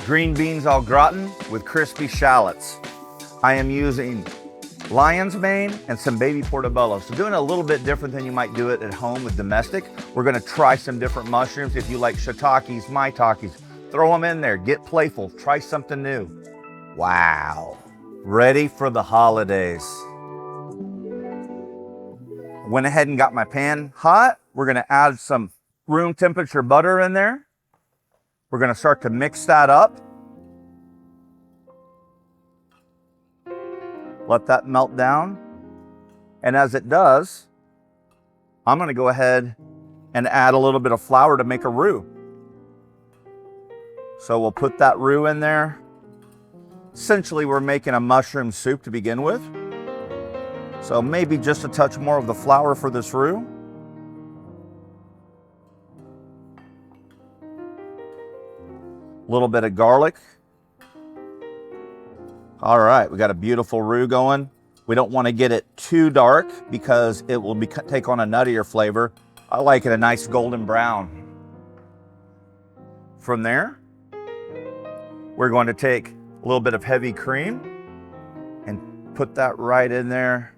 Green beans au gratin with crispy shallots. I am using lion's mane and some baby portobello. So doing it a little bit different than you might do it at home with domestic. We're gonna try some different mushrooms. If you like shiitakes, maitakes, throw them in there, get playful, try something new. Wow, ready for the holidays. Went ahead and got my pan hot. We're gonna add some room temperature butter in there. We're gonna start to mix that up. Let that melt down. And as it does, I'm gonna go ahead and add a little bit of flour to make a roux. So we'll put that roux in there. Essentially, we're making a mushroom soup to begin with. So maybe just a touch more of the flour for this roux. A little bit of garlic. All right, we got a beautiful roux going. We don't want to get it too dark because it will take on a nuttier flavor. I like it a nice golden brown. From there, we're going to take a little bit of heavy cream and put that right in there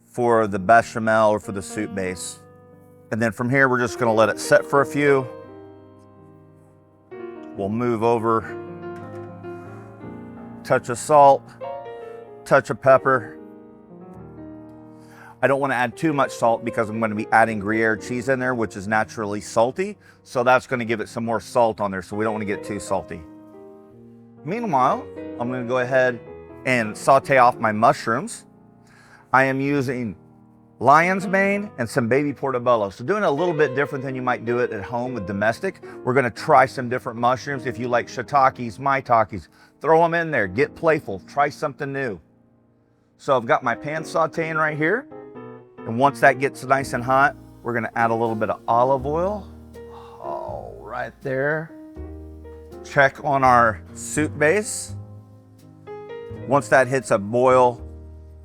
for the bechamel or for the soup base. And then from here, we're just going to let it set for a few. We'll move over, touch of salt, touch of pepper. I don't want to add too much salt because I'm going to be adding Gruyere cheese in there, which is naturally salty. So that's going to give it some more salt on there, so we don't want to get too salty. Meanwhile, I'm going to go ahead and saute off my mushrooms. I am using lion's mane and some baby portobello. So doing it a little bit different than you might do it at home with domestic. We're gonna try some different mushrooms. If you like shiitakes, maitakes, throw them in there, get playful, try something new. So I've got my pan sauteing right here. And once that gets nice and hot, we're gonna add a little bit of olive oil. Oh, right there. Check on our soup base. Once that hits a boil,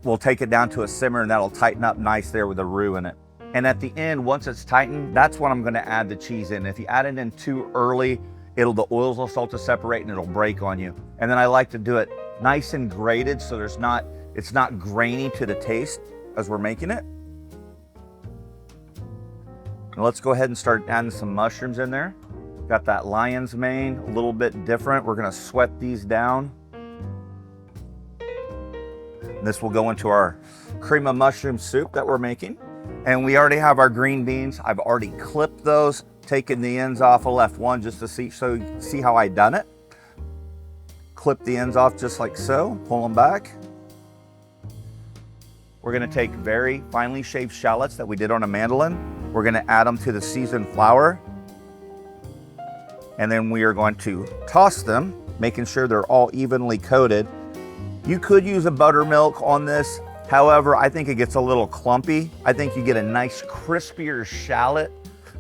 we'll take it down to a simmer and that'll tighten up nice there with the roux in it. And at the end, once it's tightened, that's when I'm gonna add the cheese in. If you add it in too early, the oils will start to separate and it'll break on you. And then I like to do it nice and grated so it's not grainy to the taste as we're making it. And let's go ahead and start adding some mushrooms in there. Got that lion's mane, a little bit different. We're gonna sweat these down. This will go into our cream of mushroom soup that we're making. And we already have our green beans. I've already clipped those, taken the ends off. I left one just to see how I done it. Clip the ends off just like so, pull them back. We're gonna take very finely shaved shallots that we did on a mandolin. We're gonna add them to the seasoned flour. And then we are going to toss them, making sure they're all evenly coated. You could use a buttermilk on this. However, I think it gets a little clumpy. I think you get a nice crispier shallot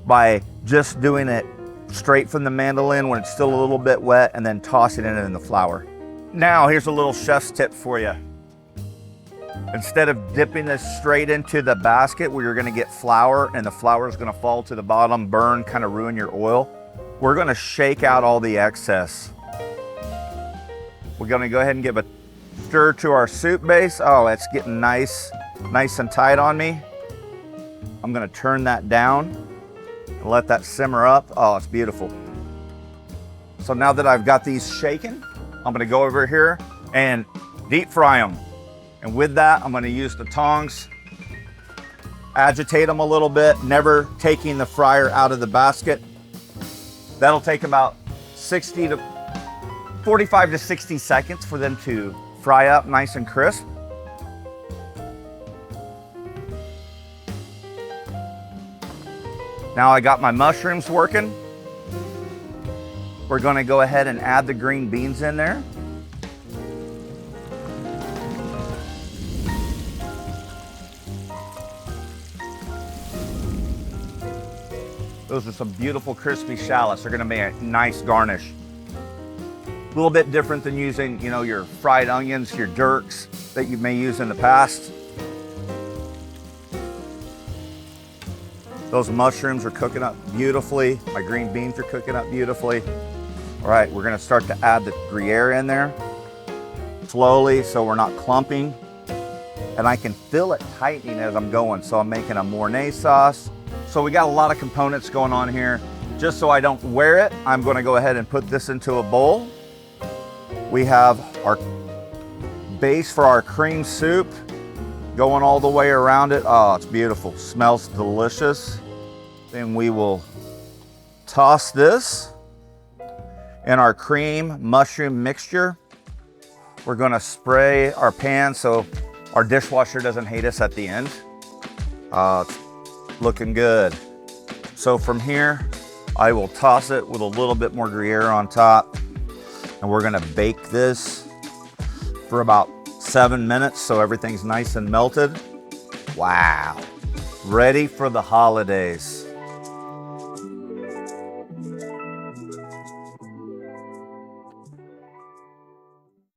by just doing it straight from the mandolin when it's still a little bit wet and then tossing it in the flour. Now, here's a little chef's tip for you. Instead of dipping this straight into the basket where you're gonna get flour and the flour is gonna fall to the bottom, burn, kind of ruin your oil, we're gonna shake out all the excess. We're gonna go ahead and give a stir to our soup base. Oh, it's getting nice and tight on me. I'm gonna turn that down and let that simmer up. Oh, it's beautiful. So now that I've got these shaken, I'm gonna go over here and deep fry them. And with that, I'm gonna use the tongs, agitate them a little bit, never taking the fryer out of the basket. That'll take about 45 to 60 seconds for them to fry up nice and crisp. Now I got my mushrooms working. We're gonna go ahead and add the green beans in there. Those are some beautiful crispy shallots. They're gonna make a nice garnish. A little bit different than using, your fried onions, your dirks that you may use in the past. Those mushrooms are cooking up beautifully. My green beans are cooking up beautifully. All right, we're gonna start to add the Gruyere in there slowly so we're not clumping. And I can feel it tightening as I'm going. So I'm making a Mornay sauce. So we got a lot of components going on here. Just so I don't wear it, I'm gonna go ahead and put this into a bowl. We have our base for our cream soup going all the way around it. Oh, it's beautiful, smells delicious. Then we will toss this in our cream mushroom mixture. We're gonna spray our pan so our dishwasher doesn't hate us at the end. It's looking good. So from here, I will toss it with a little bit more Gruyere on top, and we're gonna bake this for about 7 minutes so everything's nice and melted. Wow, ready for the holidays.